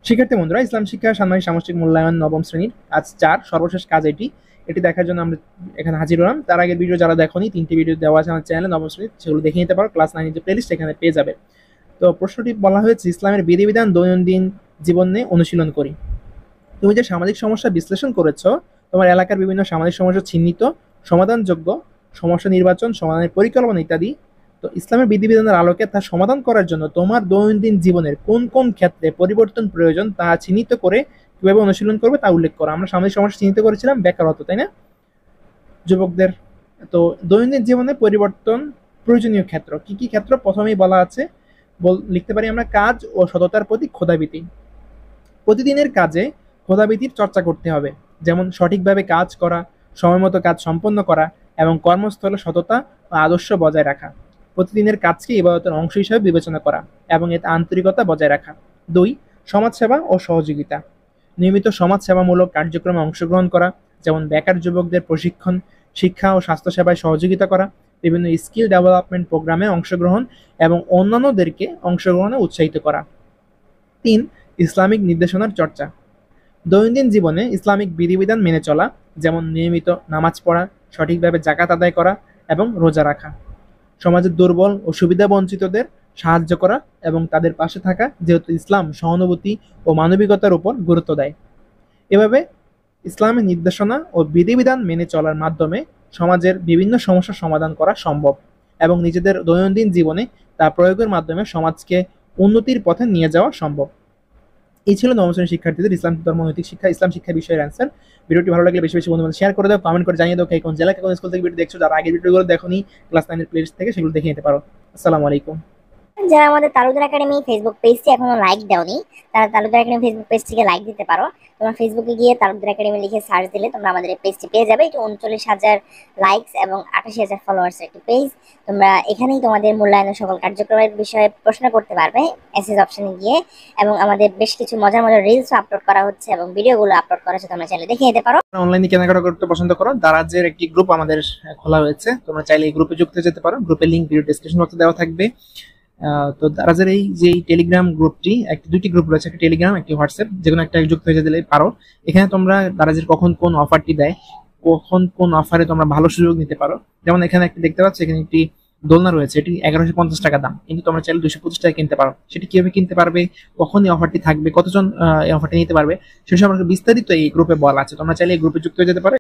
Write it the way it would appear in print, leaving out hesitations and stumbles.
শিক্ষার্থী বন্ধুরা, ইসলাম শিক্ষা সাময়িক সামষ্টিক মূল্যায়ন নবম শ্রেণীর আজ 4 সর্বশেষ কাজ এটি। এটি দেখার জন্য আমরা এখানে হাজির হলাম। তার আগের ভিডিও যারা দেখোনি, 3টি ভিডিও দেওয়া আছে আমার চ্যানেলে নবম শ্রেণীর, সেগুলো দেখে নিতে পারো। ক্লাস 9 এর যে প্লেলিস্ট এখানে পেয়ে যাবে। তো প্রশ্নটি বলা হয়েছে, ইসলামের বিধিবিধান দৈনন্দিন জীবনে অনুশীলন করি। তুমি যে সামাজিক সমস্যা বিশ্লেষণ করেছো, তোমার এলাকার বিভিন্ন সামাজিক সমস্যা চিহ্নিত, সমাধানযোগ্য সমস্যা নির্বাচন, সমাধানের পরিকল্পনা ইত্যাদি। তো ইসলামের বিধিবিধানের আলোকে তা সমাধান করার জন্য তোমার দৈনন্দিন জীবনের কোন কোন ক্ষেত্রে পরিবর্তন প্রয়োজন তা চিহ্নিত করে কিভাবে অনুশীলন করবে তা উল্লেখ করো। আমরা সামাজিক সমস্যা চিহ্নিত করেছিলাম বেকারত্ব, তাই না, যুবকদের। তো দৈনন্দিন জীবনে পরিবর্তন প্রয়োজনীয় ক্ষেত্র কি কি ক্ষেত্র, প্রথমেই বলা আছে, লিখতে পারি আমরা, কাজ ও সততার প্রতি ক্ষোধাভীতি। প্রতিদিনের কাজে ক্ষোধাভীতির চর্চা করতে হবে, যেমন সঠিকভাবে কাজ করা, সময়মতো কাজ সম্পন্ন করা এবং কর্মস্থলে সততা ও আদর্শ বজায় রাখা। প্রতিদিনের কাজকে ইবাদতের অংশ হিসেবে বিবেচনা করা এবং এতে আন্তরিকতা বজায় রাখা। 2. সমাজসেবা ও সহযোগিতা। নিয়মিত সমাজসেবামূলক কার্যক্রমে অংশগ্রহণ করা, যেমন বেকার যুবকদের প্রশিক্ষণ, শিক্ষা ও স্বাস্থ্যসেবায় সহযোগিতা করা, বিভিন্ন স্কিল ডেভেলপমেন্ট প্রোগ্রামে অংশগ্রহণ এবং অন্যান্যদেরকে অংশগ্রহণে উৎসাহিত করা। 3. ইসলামিক নির্দেশনার চর্চা। দৈনন্দিন জীবনে ইসলামিক বিধিবিধান মেনে চলা, যেমন নিয়মিত নামাজ পড়া, সঠিকভাবে জাকাত আদায় করা এবং রোজা রাখা। সমাজের দুর্বল ও সুবিধাবঞ্চিতদের সাহায্য করা এবং তাদের পাশে থাকা, যেহেতু ইসলাম সহানুভূতি ও মানবিকতার উপর গুরুত্ব দেয়। এভাবে ইসলামের নির্দেশনা ও বিধিবিধান মেনে চলার মাধ্যমে সমাজের বিভিন্ন সমস্যার সমাধান করা সম্ভব এবং নিজেদের দৈনন্দিন জীবনে তা প্রয়োগের মাধ্যমে সমাজকে উন্নতির পথে নিয়ে যাওয়া সম্ভব। এই ছিল নবম শ্রেণীর শিক্ষার্থীদের ইসলাম ধর্ম নৈতিক শিক্ষা, ইসলাম শিক্ষা বিষয়ের অ্যান্সার। ভিডিওটি ভালো লাগলে বেশি বেশি বন্ধুদের শেয়ার করে দাও, কমেন্ট করে জানিয়ে দাও কোন জেলা কোন স্কুল থেকে ভিডিও দেখছো। যারা আগের ভিডিওগুলো দেখোনি, ক্লাস 9 এর প্লেলিস্ট থেকে সেগুলো দেখে নিতে পারো। আসসালামু আলাইকুম। যারা আমাদের তালুকদার একাডেমি ফেসবুক পেজটি এখনো লাইক দাওনি, তারা তালুকদার একাডেমি ফেসবুক পেজটিকে লাইক দিতে পারো। তোমরা ফেসবুকে গিয়ে তালুকদার একাডেমি লিখে সার্চ দিলে তোমরা আমাদের এই পেজটি পেয়ে যাবে। এটি 39,000 লাইকস এবং 88,000 ফলোয়ার্স একটি পেজ। তোমরা এখানেই তোমাদের মূল্যায়নের সকল কার্যক্রমের বিষয়ে প্রশ্ন করতে পারবে এসএস অপশনে গিয়ে, এবং আমাদের বেশ কিছু মজার মজার রিলসও আপলোড করা হচ্ছে এবং ভিডিওগুলো আপলোড করা হচ্ছে, তোমরা চাইলে দেখে নিতে পারো। অনলাইনে কেনাকাটা করতে পছন্দ করো, দারাজের একটি গ্রুপ আমাদের খোলা হয়েছে, তোমরা চাইলে এই গ্রুপে যুক্ত হতে পারো। গ্রুপের লিংক ভিডিও ডেসক্রিপশন বক্সে দেওয়া থাকবে। তো দারাজের এই যে টেলিগ্রাম গ্রুপটি, দুটি গ্রুপ রয়েছে, একটা টেলিগ্রাম একটি হোয়াটসঅ্যাপ, যেকোনো একটা যুক্ত হয়ে দিলে পারো। এখানে তোমরা দারাজের কখন কোন অফারটি দেয়, কখন কোন অফারে তোমরা ভালো সুযোগ নিতে পারো। যেমন এখানে একটি দেখতে পাচ্ছ, এখানে একটি দোলনা রয়েছে, এটি 1150 টাকা দাম, কিন্তু তোমরা চাইলে 225 টাকা কিনতে পারো। সেটি কিভাবে কিনতে পারবে, কখন এই অফারটি থাকবে, কতজন এই অফারটি নিতে পারবে, সে সম্পর্কে বিস্তারিত এই গ্রুপে বলা আছে। তোমরা চাইলে এই গ্রুপে যুক্ত হয়ে যেতে পারো।